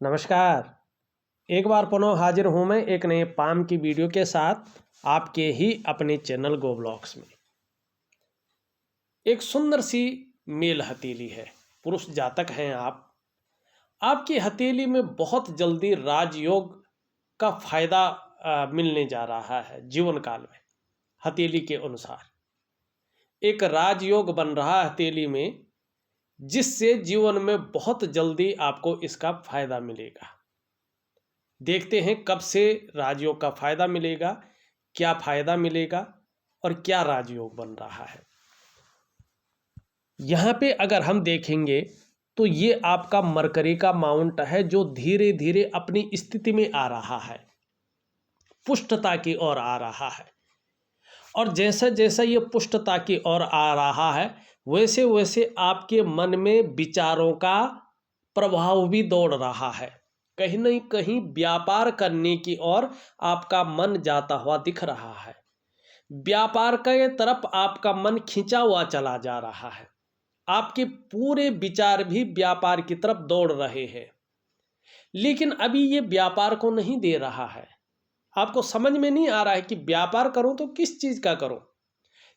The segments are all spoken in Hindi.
नमस्कार। एक बार पुनः हाजिर हूँ मैं एक नए पाम की वीडियो के साथ आपके ही अपने चैनल गो ब्लॉग्स में। एक सुंदर सी मेल हथेली है, पुरुष जातक हैं आप। आपकी हथेली में बहुत जल्दी राजयोग का फायदा मिलने जा रहा है। जीवन काल में हथेली के अनुसार एक राजयोग बन रहा है हथेली में, जिससे जीवन में बहुत जल्दी आपको इसका फायदा मिलेगा। देखते हैं कब से राजयोग का फायदा मिलेगा, क्या फायदा मिलेगा और क्या राजयोग बन रहा है। यहाँ पे अगर हम देखेंगे तो ये आपका मरकरी का माउंट है, जो धीरे धीरे अपनी स्थिति में आ रहा है, पुष्टता की ओर आ रहा है। और जैसा जैसा ये पुष्टता की ओर आ रहा है, वैसे वैसे आपके मन में विचारों का प्रभाव भी दौड़ रहा है। कहीं न कहीं व्यापार करने की ओर आपका मन जाता हुआ दिख रहा है। व्यापार के तरफ आपका मन खिंचा हुआ चला जा रहा है। आपके पूरे विचार भी व्यापार की तरफ दौड़ रहे हैं, लेकिन अभी ये व्यापार को नहीं दे रहा है। आपको समझ में नहीं आ रहा है कि व्यापार करूं तो किस चीज़ का करूं,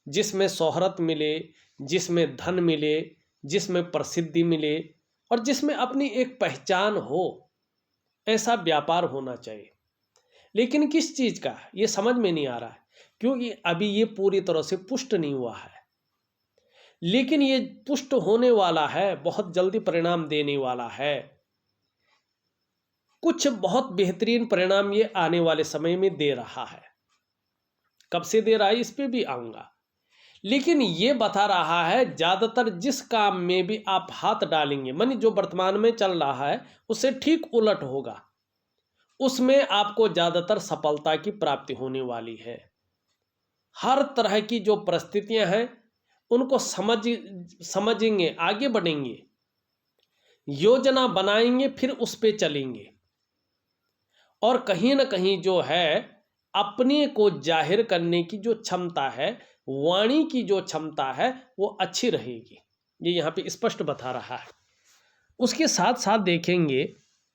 जिसमें शोहरत मिले, जिसमें धन मिले, जिसमें प्रसिद्धि मिले और जिसमें अपनी एक पहचान हो। ऐसा व्यापार होना चाहिए, लेकिन किस चीज़ का ये समझ में नहीं आ रहा है, क्योंकि अभी ये पूरी तरह से पुष्ट नहीं हुआ है। लेकिन ये पुष्ट होने वाला है, बहुत जल्दी परिणाम देने वाला है। कुछ बहुत बेहतरीन परिणाम ये आने वाले समय में दे रहा है। कब से दे रहा है इस पे भी आऊँगा, लेकिन ये बता रहा है ज़्यादातर जिस काम में भी आप हाथ डालेंगे, मानी जो वर्तमान में चल रहा है उससे ठीक उलट होगा, उसमें आपको ज़्यादातर सफलता की प्राप्ति होने वाली है। हर तरह की जो परिस्थितियां हैं उनको समझेंगे, आगे बढ़ेंगे, योजना बनाएंगे, फिर उस पे चलेंगे। और कहीं ना कहीं जो है अपने को जाहिर करने की जो क्षमता है, वाणी की जो क्षमता है, वो अच्छी रहेगी। ये यहाँ पे स्पष्ट बता रहा है। उसके साथ साथ देखेंगे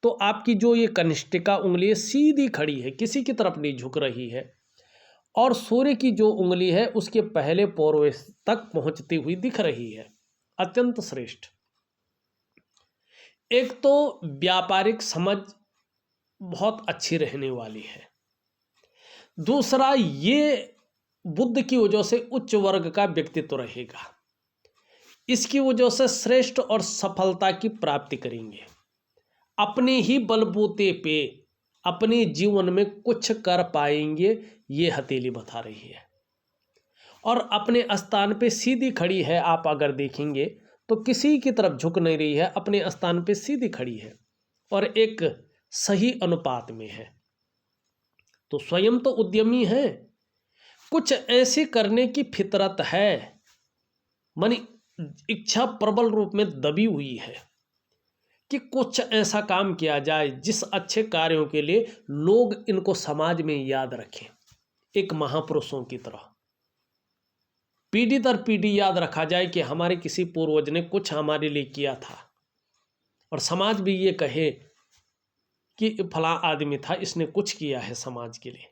तो आपकी जो ये कनिष्ठिका उंगली सीधी खड़ी है, किसी की तरफ नहीं झुक रही है, और सूर्य की जो उंगली है उसके पहले पोर तक पहुंचती हुई दिख रही है। अत्यंत श्रेष्ठ। एक तो व्यापारिक समझ बहुत अच्छी रहने वाली है। दूसरा, ये बुद्ध की वजह से उच्च वर्ग का व्यक्तित्व रहेगा। इसकी वजह से श्रेष्ठ और सफलता की प्राप्ति करेंगे। अपने ही बलबूते पे अपने जीवन में कुछ कर पाएंगे, ये हथेली बता रही है। और अपने स्थान पे सीधी खड़ी है। आप अगर देखेंगे तो किसी की तरफ झुक नहीं रही है, अपने स्थान पे सीधी खड़ी है और एक सही अनुपात में है। तो स्वयं तो उद्यमी है, कुछ ऐसे करने की फितरत है, मानी इच्छा प्रबल रूप में दबी हुई है कि कुछ ऐसा काम किया जाए जिस अच्छे कार्यों के लिए लोग इनको समाज में याद रखें। एक महापुरुषों की तरह पीढ़ी दर पीढ़ी याद रखा जाए कि हमारे किसी पूर्वज ने कुछ हमारे लिए किया था, और समाज भी ये कहे कि फला आदमी था, इसने कुछ किया है समाज के लिए।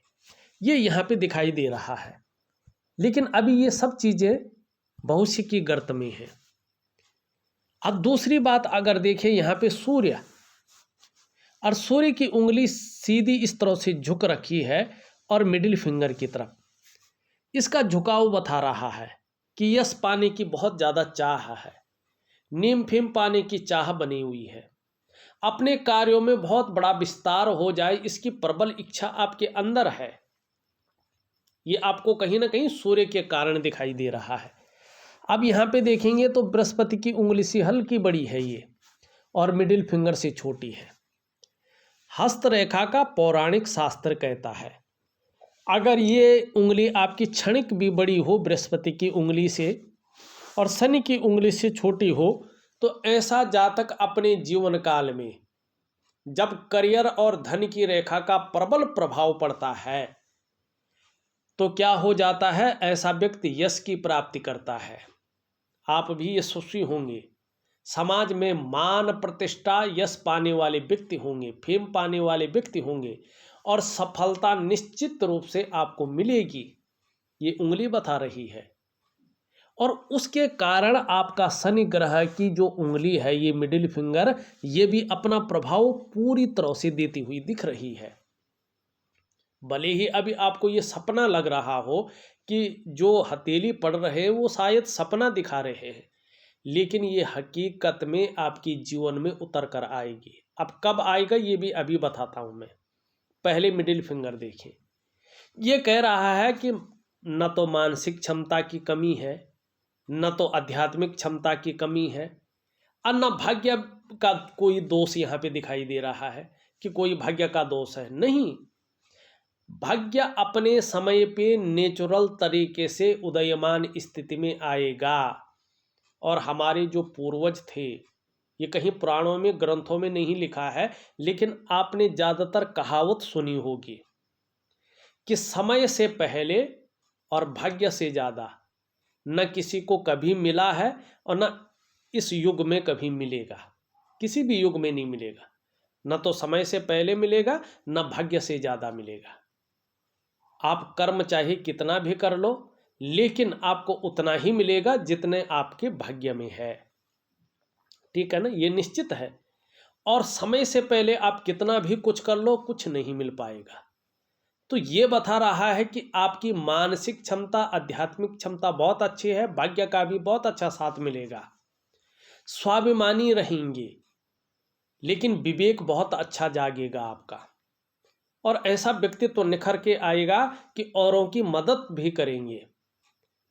ये यहाँ पे दिखाई दे रहा है। लेकिन अभी ये सब चीज़ें भविष्य की गर्त में है। अब दूसरी बात अगर देखें, यहाँ पे सूर्य, और सूर्य की उंगली सीधी इस तरह से झुक रखी है और मिडिल फिंगर की तरफ इसका झुकाव बता रहा है कि यश पाने की बहुत ज़्यादा चाह है, नीम फिम पाने की चाह बनी हुई है, अपने कार्यों में बहुत बड़ा विस्तार हो जाए इसकी प्रबल इच्छा आपके अंदर है। ये आपको कहीं ना कहीं सूर्य के कारण दिखाई दे रहा है। अब यहाँ पे देखेंगे तो बृहस्पति की उंगली से हल्की बड़ी है ये, और मिडिल फिंगर से छोटी है। हस्तरेखा का पौराणिक शास्त्र कहता है अगर ये उंगली आपकी क्षणिक भी बड़ी हो बृहस्पति की उंगली से और शनि की उंगली से छोटी हो, तो ऐसा जातक अपने जीवन काल में जब करियर और धन की रेखा का प्रबल प्रभाव पड़ता है तो क्या हो जाता है, ऐसा व्यक्ति यश की प्राप्ति करता है। आप भी यशस्वी होंगे, समाज में मान प्रतिष्ठा यश पाने वाले व्यक्ति होंगे, फेम पाने वाले व्यक्ति होंगे और सफलता निश्चित रूप से आपको मिलेगी, ये उंगली बता रही है। और उसके कारण आपका शनि ग्रह की जो उंगली है, ये मिडिल फिंगर, ये भी अपना प्रभाव पूरी तरह से देती हुई दिख रही है। भले ही अभी आपको ये सपना लग रहा हो कि जो हथेली पड़ रहे हैं वो शायद सपना दिखा रहे हैं, लेकिन ये हकीकत में आपकी जीवन में उतर कर आएगी। अब कब आएगा ये भी अभी बताता हूँ मैं। पहले मिडिल फिंगर देखें। ये कह रहा है कि न तो मानसिक क्षमता की कमी है, न तो आध्यात्मिक क्षमता की कमी है, और न भाग्य का कोई दोष यहाँ पे दिखाई दे रहा है कि कोई भाग्य का दोष है। नहीं, भाग्य अपने समय पे नेचुरल तरीके से उदयमान स्थिति में आएगा। और हमारे जो पूर्वज थे, ये कहीं पुराणों में ग्रंथों में नहीं लिखा है, लेकिन आपने ज़्यादातर कहावत सुनी होगी कि समय से पहले और भाग्य से ज़्यादा न किसी को कभी मिला है और न इस युग में कभी मिलेगा। किसी भी युग में नहीं मिलेगा, न तो समय से पहले मिलेगा, न भाग्य से ज़्यादा मिलेगा। आप कर्म चाहे कितना भी कर लो, लेकिन आपको उतना ही मिलेगा जितने आपके भाग्य में है। ठीक है ना, ये निश्चित है। और समय से पहले आप कितना भी कुछ कर लो, कुछ नहीं मिल पाएगा। तो ये बता रहा है कि आपकी मानसिक क्षमता, आध्यात्मिक क्षमता बहुत अच्छी है, भाग्य का भी बहुत अच्छा साथ मिलेगा, स्वाभिमानी रहेंगे, लेकिन विवेक बहुत अच्छा जागेगा आपका। और ऐसा व्यक्तित्व तो निखर के आएगा कि औरों की मदद भी करेंगे।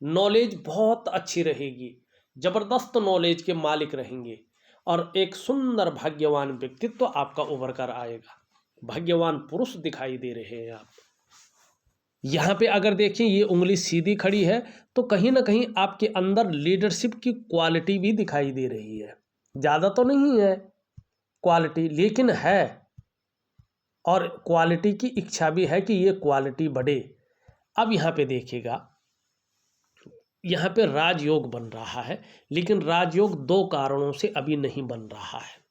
नॉलेज बहुत अच्छी रहेगी, जबरदस्त नॉलेज के मालिक रहेंगे, और एक सुंदर भाग्यवान व्यक्तित्व आपका उभर कर आएगा। भाग्यवान पुरुष दिखाई दे रहे हैं आप। यहाँ पे अगर देखें, ये उंगली सीधी खड़ी है, तो कहीं ना कहीं आपके अंदर लीडरशिप की क्वालिटी भी दिखाई दे रही है। ज़्यादा तो नहीं है क्वालिटी, लेकिन है, और क्वालिटी की इच्छा भी है कि ये क्वालिटी बढ़े। अब यहाँ पे देखिएगा, यहाँ पे राजयोग बन रहा है, लेकिन राजयोग दो कारणों से अभी नहीं बन रहा है।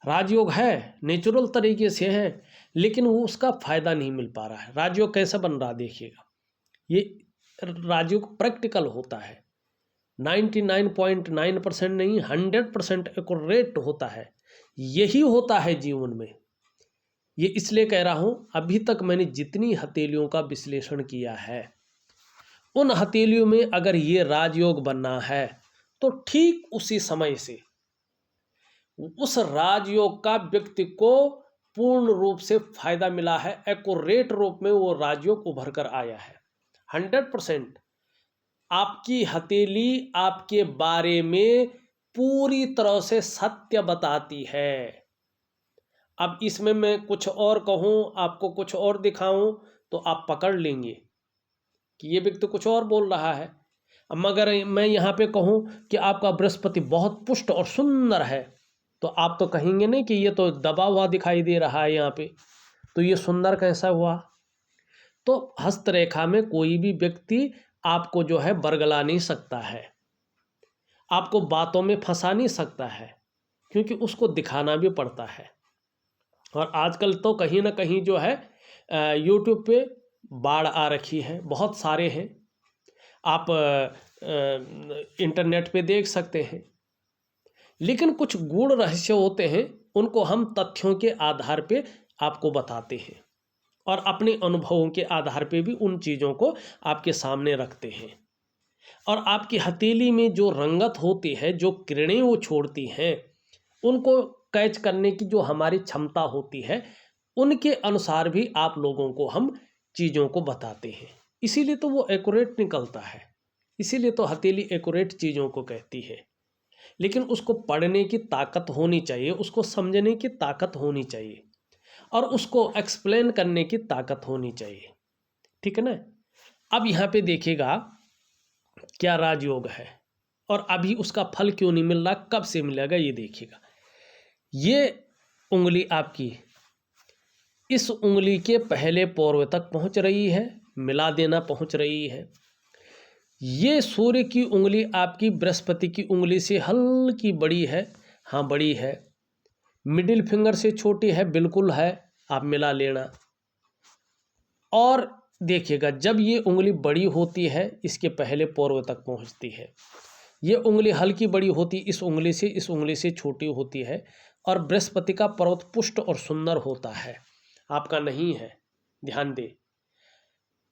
राजयोग है, नेचुरल तरीके से है, लेकिन वो उसका फायदा नहीं मिल पा रहा है। राजयोग कैसे बन रहा देखिएगा, ये राजयोग प्रैक्टिकल होता है, 99.9% नहीं, 100% एक्यूरेट होता है। यही होता है जीवन में। ये इसलिए कह रहा हूँ, अभी तक मैंने जितनी हथेलियों का विश्लेषण किया है, उन हथेलियों में अगर ये राजयोग बनना है, तो ठीक उसी समय से उस राजयोग का व्यक्ति को पूर्ण रूप से फायदा मिला है। एक्यूरेट रूप में वो राजयोग उभर कर आया है। 100% आपकी हथेली आपके बारे में पूरी तरह से सत्य बताती है। अब इसमें मैं कुछ और कहूँ, आपको कुछ और दिखाऊं, तो आप पकड़ लेंगे कि ये व्यक्ति कुछ और बोल रहा है। अब मगर मैं यहाँ पे कहूँ कि आपका बृहस्पति बहुत पुष्ट और सुंदर है, तो आप तो कहेंगे नहीं कि ये तो दबा हुआ दिखाई दे रहा है यहाँ पे, तो ये सुंदर कैसा हुआ। तो हस्तरेखा में कोई भी व्यक्ति आपको जो है बरगला नहीं सकता है, आपको बातों में फंसा नहीं सकता है, क्योंकि उसको दिखाना भी पड़ता है। और आजकल तो कहीं ना कहीं जो है यूट्यूब पे बाढ़ आ रखी है, बहुत सारे हैं, आप इंटरनेट पे देख सकते हैं। लेकिन कुछ गूढ़ रहस्य होते हैं, उनको हम तथ्यों के आधार पे आपको बताते हैं, और अपने अनुभवों के आधार पे भी उन चीज़ों को आपके सामने रखते हैं। और आपकी हथेली में जो रंगत होती है, जो किरणें वो छोड़ती हैं, उनको कैच करने की जो हमारी क्षमता होती है, उनके अनुसार भी आप लोगों को हम चीज़ों को बताते हैं। इसीलिए तो वो एक्यूरेट निकलता है, इसीलिए तो हथेली एक्यूरेट चीज़ों को कहती है। लेकिन उसको पढ़ने की ताकत होनी चाहिए, उसको समझने की ताकत होनी चाहिए, और उसको एक्सप्लेन करने की ताकत होनी चाहिए। ठीक है ना। अब यहाँ पे देखिएगा क्या राजयोग है, और अभी उसका फल क्यों नहीं मिल रहा, कब से मिलेगा ये देखिएगा। ये उंगली आपकी इस उंगली के पहले पोर्व तक पहुंच रही है, मिला देना पहुंच रही है। ये सूर्य की उंगली आपकी बृहस्पति की उंगली से हल्की बड़ी है, हाँ बड़ी है। मिडिल फिंगर से छोटी है, बिल्कुल है, आप मिला लेना। और देखिएगा जब ये उंगली बड़ी होती है इसके पहले पूर्व तक पहुंचती है। ये उंगली हल्की बड़ी होती इस उंगली से छोटी होती है। और बृहस्पति का पर्वत पुष्ट और सुंदर होता है, आपका नहीं है, ध्यान दे।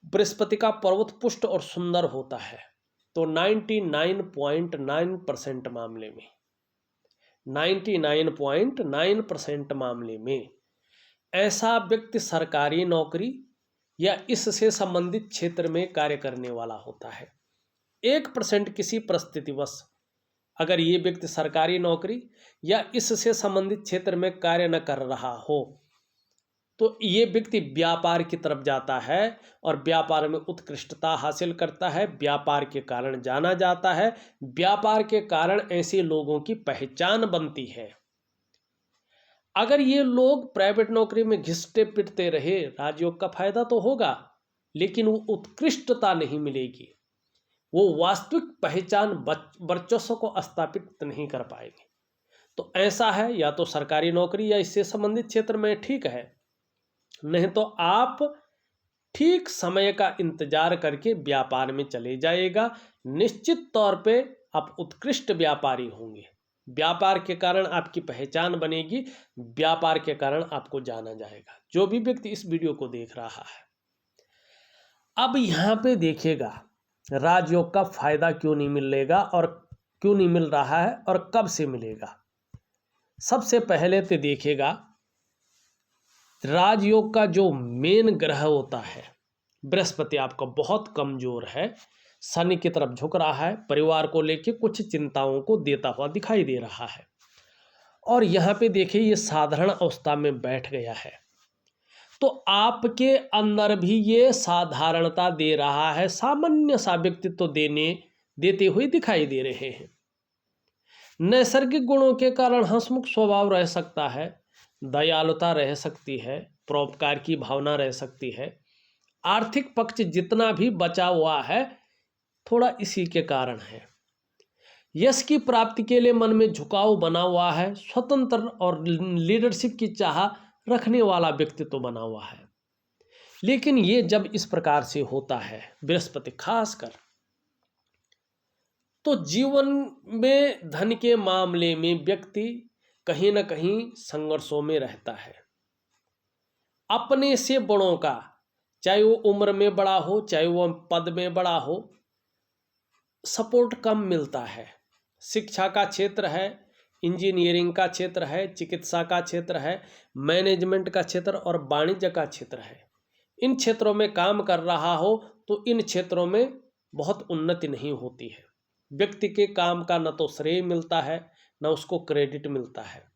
बृहस्पति का पर्वत पुष्ट और सुंदर होता है। तो 99.9% मामले में 99.9% मामले में ऐसा व्यक्ति सरकारी नौकरी या इससे संबंधित क्षेत्र में कार्य करने वाला होता है। 1% किसी परिस्थितिवश अगर ये व्यक्ति सरकारी नौकरी या इससे संबंधित क्षेत्र में कार्य न कर रहा हो तो ये व्यक्ति व्यापार की तरफ जाता है और व्यापार में उत्कृष्टता हासिल करता है, व्यापार के कारण जाना जाता है, व्यापार के कारण ऐसे लोगों की पहचान बनती है। अगर ये लोग प्राइवेट नौकरी में घिसते पिटते रहे, राजयोग का फायदा तो होगा लेकिन वो उत्कृष्टता नहीं मिलेगी, वो वास्तविक पहचान वर्चस्व को स्थापित नहीं कर पाएंगे। तो ऐसा है, या तो सरकारी नौकरी या इससे संबंधित क्षेत्र में ठीक है, नहीं तो आप ठीक समय का इंतजार करके व्यापार में चले जाइएगा। निश्चित तौर पे आप उत्कृष्ट व्यापारी होंगे, व्यापार के कारण आपकी पहचान बनेगी, व्यापार के कारण आपको जाना जाएगा। जो भी व्यक्ति इस वीडियो को देख रहा है, अब यहाँ पे देखिएगा राजयोग का फायदा क्यों नहीं मिलेगा और क्यों नहीं मिल रहा है और कब से मिलेगा। सबसे पहले तो देखिएगा राजयोग का जो मेन ग्रह होता है बृहस्पति आपका बहुत कमजोर है, शनि की तरफ झुक रहा है, परिवार को लेकर कुछ चिंताओं को देता हुआ दिखाई दे रहा है। और यहाँ पे देखिए ये साधारण अवस्था में बैठ गया है, तो आपके अंदर भी ये साधारणता दे रहा है, सामान्य सा व्यक्तित्व देते हुए दिखाई दे रहे हैं। नैसर्गिक गुणों के कारण हंसमुख स्वभाव रह सकता है, दयालुता रह सकती है, परोपकार की भावना रह सकती है। आर्थिक पक्ष जितना भी बचा हुआ है थोड़ा इसी के कारण है। यश की प्राप्ति के लिए मन में झुकाव बना हुआ है, स्वतंत्र और लीडरशिप की चाह रखने वाला व्यक्तित्व बना हुआ है। लेकिन ये जब इस प्रकार से होता है बृहस्पति खासकर, तो जीवन में धन के मामले में व्यक्ति कहीं ना कहीं संघर्षों में रहता है। अपने से बड़ों का, चाहे वो उम्र में बड़ा हो चाहे वो पद में बड़ा हो, सपोर्ट कम मिलता है। शिक्षा का क्षेत्र है, इंजीनियरिंग का क्षेत्र है, चिकित्सा का क्षेत्र है, मैनेजमेंट का क्षेत्र और वाणिज्य का क्षेत्र है। इन क्षेत्रों में काम कर रहा हो तो इन क्षेत्रों में बहुत उन्नति नहीं होती है। व्यक्ति के काम का न तो श्रेय मिलता है न उसको क्रेडिट मिलता है।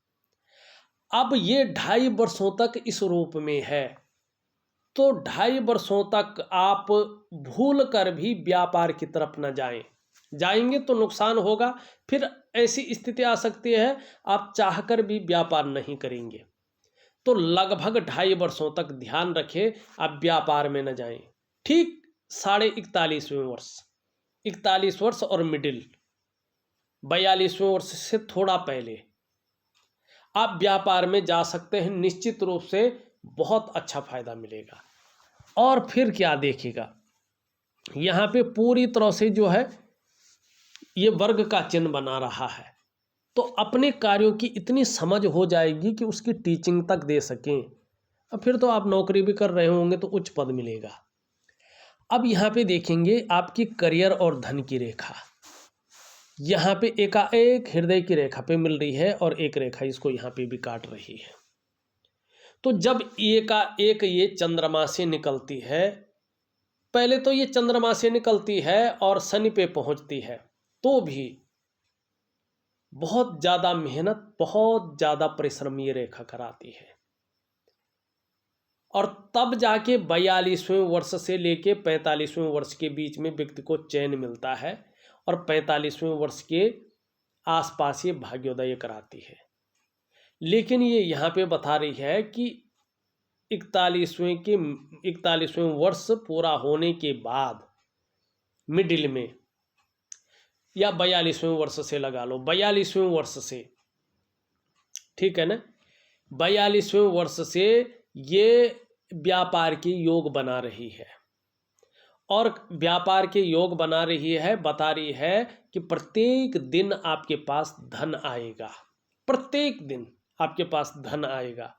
अब ये 2.5 वर्षों तक इस रूप में है, तो 2.5 वर्षों तक आप भूल कर भी व्यापार की तरफ न जाएंगे तो नुकसान होगा। फिर ऐसी स्थिति आ सकती है आप चाहकर भी व्यापार नहीं करेंगे। तो लगभग 2.5 वर्षों तक ध्यान रखें आप व्यापार में न जाएं। ठीक 41.5वें वर्ष, 41 वर्ष और मिडिल 42वें वर्ष से थोड़ा पहले आप व्यापार में जा सकते हैं। निश्चित रूप से बहुत अच्छा फायदा मिलेगा। और फिर क्या देखिएगा, यहाँ पे पूरी तरह से जो है ये वर्ग का चिन्ह बना रहा है, तो अपने कार्यों की इतनी समझ हो जाएगी कि उसकी टीचिंग तक दे सकें। अब फिर तो आप नौकरी भी कर रहे होंगे तो उच्च पद मिलेगा। अब यहाँ पे देखेंगे आपकी करियर और धन की रेखा, यहाँ पे एकाएक हृदय की रेखा पे मिल रही है और एक रेखा इसको यहाँ पे भी काट रही है। तो जब एकाएक ये चंद्रमा से निकलती है, पहले तो ये चंद्रमा से निकलती है और शनि पे पहुंचती है, तो भी बहुत ज़्यादा मेहनत, बहुत ज़्यादा परिश्रम ये रेखा कराती है। और तब जाके 42वें वर्ष से लेके 45वें वर्ष के बीच में व्यक्ति को चैन मिलता है और 45वें वर्ष के आसपास ये भाग्योदय कराती है। लेकिन ये यहाँ पे बता रही है कि 41वें वर्ष पूरा होने के बाद मिडिल में या 42वें वर्ष से लगा लो, 42वें वर्ष से, ठीक है ना, 42वें वर्ष से ये व्यापार की योग बना रही है। और व्यापार के योग बना रही है, बता रही है कि प्रत्येक दिन आपके पास धन आएगा, प्रत्येक दिन आपके पास धन आएगा।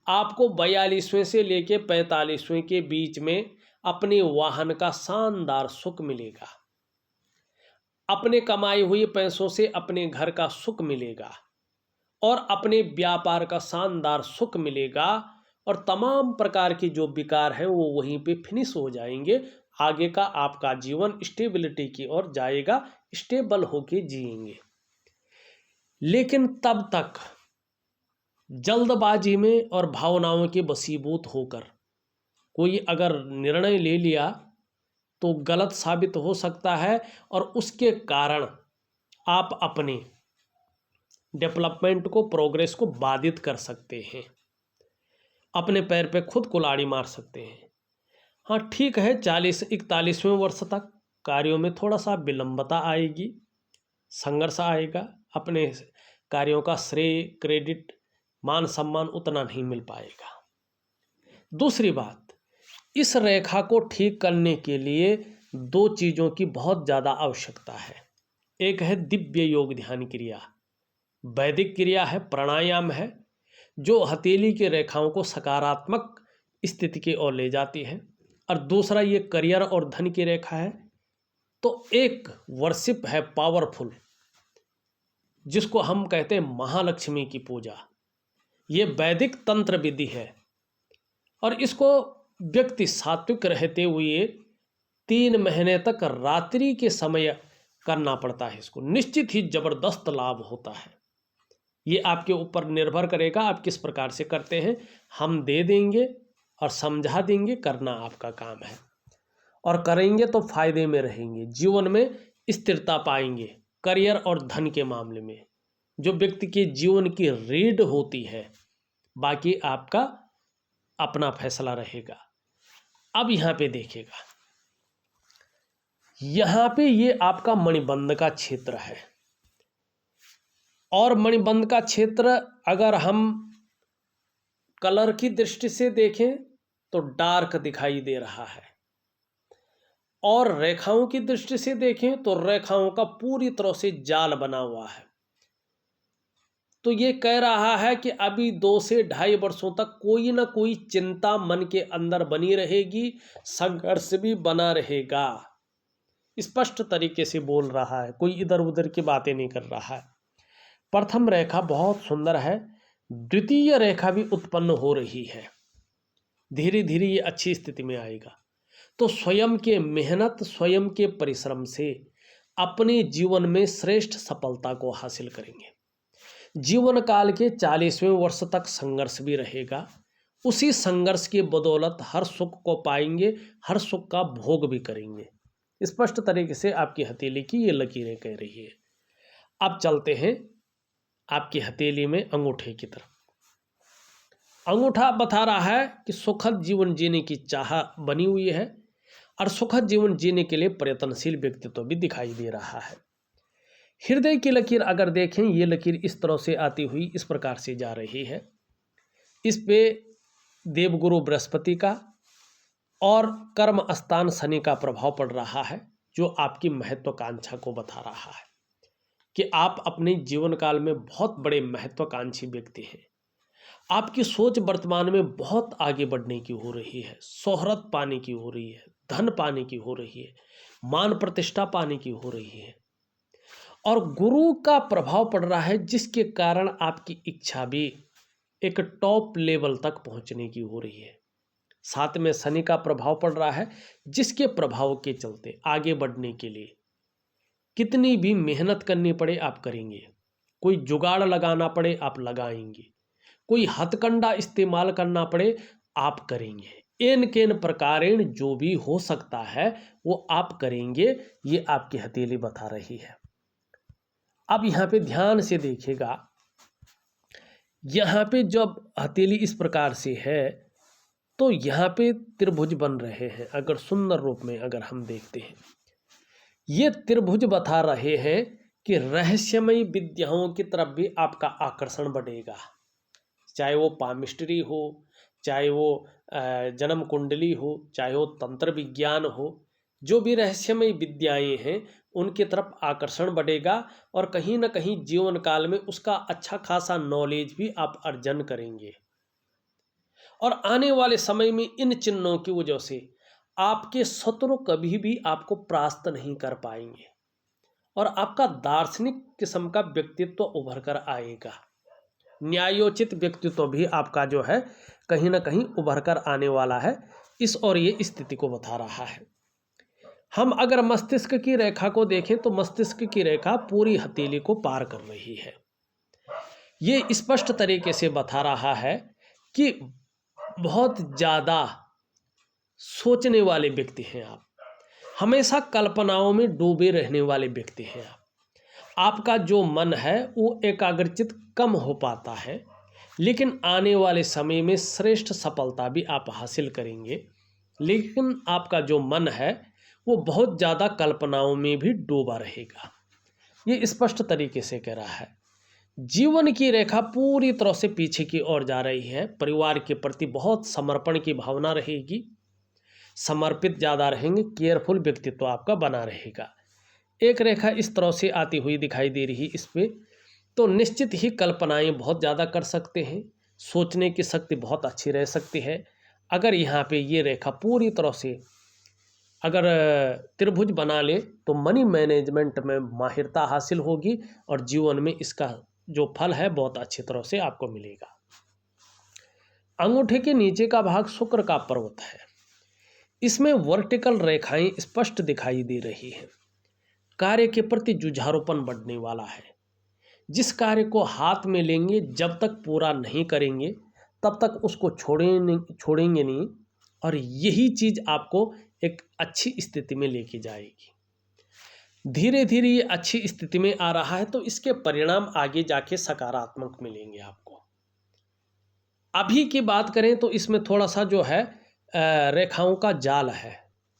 आपको 42वें से लेके 45वें के बीच में अपने वाहन का शानदार सुख मिलेगा, अपने कमाए हुए पैसों से अपने घर का सुख मिलेगा और अपने व्यापार का शानदार सुख मिलेगा। और तमाम प्रकार के जो विकार हैं वो वहीं पे फिनिश हो जाएंगे। आगे का आपका जीवन स्टेबिलिटी की ओर जाएगा, स्टेबल होके जिएंगे। लेकिन तब तक जल्दबाजी में और भावनाओं के वशीभूत होकर कोई अगर निर्णय ले लिया तो गलत साबित हो सकता है और उसके कारण आप अपने डेवलपमेंट को, प्रोग्रेस को बाधित कर सकते हैं, अपने पैर पे खुद कुल्हाड़ी मार सकते हैं। हाँ ठीक है, 40-41वें वर्ष तक कार्यों में थोड़ा सा विलंबता आएगी, संघर्ष आएगा, अपने कार्यों का श्रेय, क्रेडिट, मान सम्मान उतना नहीं मिल पाएगा। दूसरी बात, इस रेखा को ठीक करने के लिए दो चीज़ों की बहुत ज़्यादा आवश्यकता है। एक है दिव्य योग ध्यान क्रिया, वैदिक क्रिया है, प्राणायाम है, जो हथेली की रेखाओं को सकारात्मक स्थिति की ओर ले जाती है। और दूसरा ये करियर और धन की रेखा है। तो एक वर्शिप है पावरफुल, जिसको हम कहते हैं महालक्ष्मी की पूजा। ये वैदिक तंत्र विधि है और इसको व्यक्ति सात्विक रहते हुए 3 महीने तक रात्रि के समय करना पड़ता है। इसको निश्चित ही जबरदस्त लाभ होता है। ये आपके ऊपर निर्भर करेगा आप किस प्रकार से करते हैं, हम दे देंगे और समझा देंगे, करना आपका काम है। और करेंगे तो फायदे में रहेंगे, जीवन में स्थिरता पाएंगे। करियर और धन के मामले में जो व्यक्ति के जीवन की रीढ़ होती है, बाकी आपका अपना फैसला रहेगा। अब यहाँ पे देखिएगा, यहाँ पे ये आपका मणिबंध का क्षेत्र है और मणिबंध का क्षेत्र अगर हम कलर की दृष्टि से देखें तो डार्क दिखाई दे रहा है और रेखाओं की दृष्टि से देखें तो रेखाओं का पूरी तरह से जाल बना हुआ है। तो ये कह रहा है कि अभी 2 से 2.5 वर्षों तक कोई ना कोई चिंता मन के अंदर बनी रहेगी, संघर्ष भी बना रहेगा। स्पष्ट तरीके से बोल रहा है, कोई इधर उधर की बातें नहीं कर रहा है। प्रथम रेखा बहुत सुंदर है, द्वितीय रेखा भी उत्पन्न हो रही है, धीरे धीरे ये अच्छी स्थिति में आएगा। तो स्वयं के मेहनत, स्वयं के परिश्रम से अपने जीवन में श्रेष्ठ सफलता को हासिल करेंगे। जीवन काल के 40वें वर्ष तक संघर्ष भी रहेगा, उसी संघर्ष की बदौलत हर सुख को पाएंगे, हर सुख का भोग भी करेंगे। स्पष्ट तरीके से आपकी हथेली की ये लकीरें कह रही है। अब चलते हैं आपकी हथेली में अंगूठे की तरफ। अंगूठा बता रहा है कि सुखद जीवन जीने की चाह बनी हुई है और सुखद जीवन जीने के लिए प्रयत्नशील व्यक्तित्व भी दिखाई दे रहा है। हृदय की लकीर अगर देखें, ये लकीर इस तरह से आती हुई इस प्रकार से जा रही है। इस पे देवगुरु बृहस्पति का और कर्म स्थान शनि का प्रभाव पड़ रहा है, जो आपकी महत्वाकांक्षा को बता रहा है कि आप अपने जीवन काल में बहुत बड़े महत्वाकांक्षी व्यक्ति हैं। आपकी सोच वर्तमान में बहुत आगे बढ़ने की हो रही है, शोहरत पाने की हो रही है, धन पाने की हो रही है, मान प्रतिष्ठा पाने की हो रही है। और गुरु का प्रभाव पड़ रहा है, जिसके कारण आपकी इच्छा भी एक टॉप लेवल तक पहुंचने की हो रही है। साथ में शनि का प्रभाव पड़ रहा है, जिसके प्रभाव के चलते आगे बढ़ने के लिए कितनी भी मेहनत करनी पड़े आप करेंगे, कोई जुगाड़ लगाना पड़े आप लगाएंगे, कोई हथकंडा इस्तेमाल करना पड़े आप करेंगे। एन केन प्रकारेण जो भी हो सकता है वो आप करेंगे, ये आपकी हथेली बता रही है। अब यहाँ पे ध्यान से देखिएगा, यहाँ पे जब हथेली इस प्रकार से है तो यहाँ पे त्रिभुज बन रहे हैं। अगर सुंदर रूप में अगर हम देखते हैं, ये त्रिभुज बता रहे हैं कि रहस्यमयी विद्याओं की तरफ भी आपका आकर्षण बढ़ेगा, चाहे वो पामिस्ट्री हो, चाहे वो जन्म कुंडली हो, चाहे वो तंत्र विज्ञान हो। जो भी रहस्यमय विद्याएं हैं उनकी तरफ आकर्षण बढ़ेगा और कहीं ना कहीं जीवन काल में उसका अच्छा खासा नॉलेज भी आप अर्जन करेंगे। और आने वाले समय में इन चिन्हों की वजह से आपके शत्रु कभी भी आपको परास्त नहीं कर पाएंगे और आपका दार्शनिक किस्म का व्यक्तित्व उभर कर आएगा। न्यायोचित व्यक्तित्व भी आपका जो है कहीं ना कहीं उभर कर आने वाला है। इस और ये स्थिति को बता रहा है। हम अगर मस्तिष्क की रेखा को देखें तो मस्तिष्क की रेखा पूरी हथेली को पार कर रही है। ये स्पष्ट तरीके से बता रहा है कि बहुत ज़्यादा सोचने वाले व्यक्ति हैं आप, हमेशा कल्पनाओं में डूबे रहने वाले व्यक्ति हैं आप। आपका जो मन है वो एकाग्रचित कम हो पाता है, लेकिन आने वाले समय में श्रेष्ठ सफलता भी आप हासिल करेंगे। लेकिन आपका जो मन है वो बहुत ज़्यादा कल्पनाओं में भी डूबा रहेगा। ये स्पष्ट तरीके से कह रहा है। जीवन की रेखा पूरी तरह से पीछे की ओर जा रही है। परिवार के प्रति बहुत समर्पण की भावना रहेगी, समर्पित ज़्यादा रहेंगे, केयरफुल व्यक्तित्व आपका बना रहेगा। एक रेखा इस तरह से आती हुई दिखाई दे रही इस पे, तो निश्चित ही कल्पनाएं बहुत ज़्यादा कर सकते हैं, सोचने की शक्ति बहुत अच्छी रह सकती है। अगर यहाँ पे ये रेखा पूरी तरह से अगर त्रिभुज बना ले तो मनी मैनेजमेंट में माहिरता हासिल होगी और जीवन में इसका जो फल है बहुत अच्छी तरह से आपको मिलेगा। अंगूठे के नीचे का भाग शुक्र का पर्वत है। इसमें वर्टिकल रेखाएं स्पष्ट दिखाई दे रही हैं। कार्य के प्रति जुझारूपन बढ़ने वाला है। जिस कार्य को हाथ में लेंगे जब तक पूरा नहीं करेंगे तब तक उसको छोड़ेंगे नहीं, और यही चीज़ आपको एक अच्छी स्थिति में लेके जाएगी। धीरे धीरे ये अच्छी स्थिति में आ रहा है तो इसके परिणाम आगे जाके सकारात्मक मिलेंगे आपको। अभी की बात करें तो इसमें थोड़ा सा जो है रेखाओं का जाल है,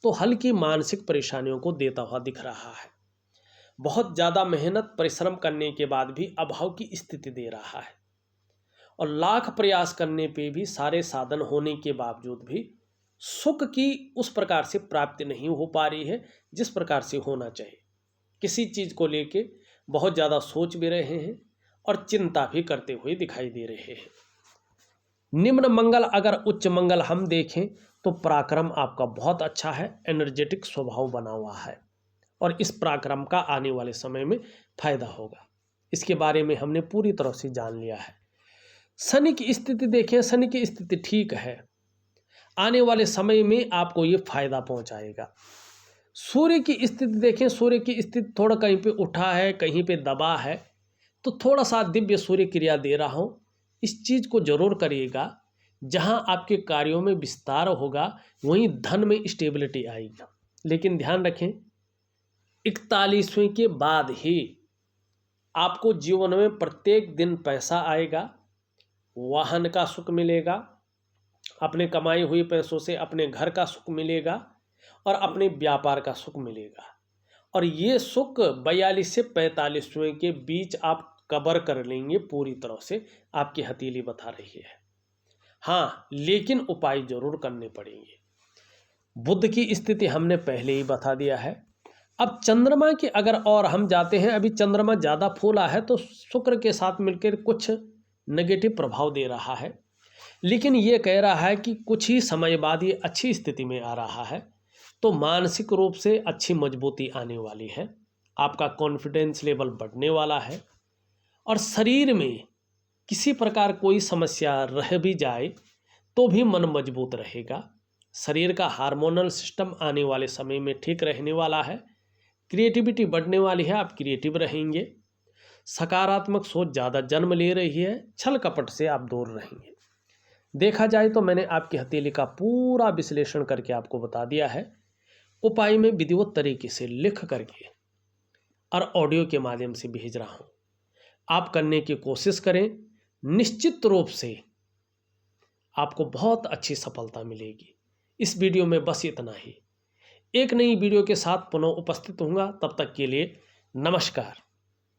तो हल्की मानसिक परेशानियों को देता हुआ दिख रहा है। बहुत ज़्यादा मेहनत परिश्रम करने के बाद भी अभाव की स्थिति दे रहा है, और लाख प्रयास करने पे भी सारे साधन होने के बावजूद भी सुख की उस प्रकार से प्राप्ति नहीं हो पा रही है जिस प्रकार से होना चाहिए। किसी चीज़ को लेके बहुत ज़्यादा सोच भी रहे हैं और चिंता भी करते हुए दिखाई दे रहे हैं। निम्न मंगल अगर उच्च मंगल हम देखें तो पराक्रम आपका बहुत अच्छा है, एनर्जेटिक स्वभाव बना हुआ है और इस पराक्रम का आने वाले समय में फायदा होगा। इसके बारे में हमने पूरी तरह से जान लिया है। शनि की स्थिति देखें, शनि की स्थिति ठीक है, आने वाले समय में आपको ये फायदा पहुंचाएगा। सूर्य की स्थिति देखें, सूर्य की स्थिति थोड़ा कहीं पे उठा है, कहीं पे दबा है, तो थोड़ा सा दिव्य सूर्य क्रिया दे रहा हूँ। इस चीज़ को जरूर करिएगा। जहाँ आपके कार्यों में विस्तार होगा वहीं धन में स्टेबिलिटी आएगी। लेकिन ध्यान रखें 41वें के बाद ही आपको जीवन में प्रत्येक दिन पैसा आएगा, वाहन का सुख मिलेगा, अपने कमाई हुई पैसों से अपने घर का सुख मिलेगा और अपने व्यापार का सुख मिलेगा। और ये सुख 42 से 45वें के बीच आप कवर कर लेंगे पूरी तरह से, आपकी हथेली बता रही है। हाँ, लेकिन उपाय जरूर करने पड़ेंगे। बुध की स्थिति हमने पहले ही बता दिया है। अब चंद्रमा की अगर और हम जाते हैं, अभी चंद्रमा ज़्यादा फूला है तो शुक्र के साथ मिलकर कुछ नेगेटिव प्रभाव दे रहा है, लेकिन ये कह रहा है कि कुछ ही समय बाद ये अच्छी स्थिति में आ रहा है, तो मानसिक रूप से अच्छी मजबूती आने वाली है, आपका कॉन्फिडेंस लेवल बढ़ने वाला है और शरीर में किसी प्रकार कोई समस्या रह भी जाए तो भी मन मजबूत रहेगा। शरीर का हार्मोनल सिस्टम आने वाले समय में ठीक रहने वाला है। क्रिएटिविटी बढ़ने वाली है, आप क्रिएटिव रहेंगे। सकारात्मक सोच ज़्यादा जन्म ले रही है, छल कपट से आप दूर रहेंगे। देखा जाए तो मैंने आपकी हथेली का पूरा विश्लेषण करके आपको बता दिया है। उपाय में विधिवत तरीके से लिख करके और ऑडियो के माध्यम से भेज रहा हूँ, आप करने की कोशिश करें। निश्चित रूप से आपको बहुत अच्छी सफलता मिलेगी। इस वीडियो में बस इतना ही। एक नई वीडियो के साथ पुनः उपस्थित होऊंगा। तब तक के लिए नमस्कार।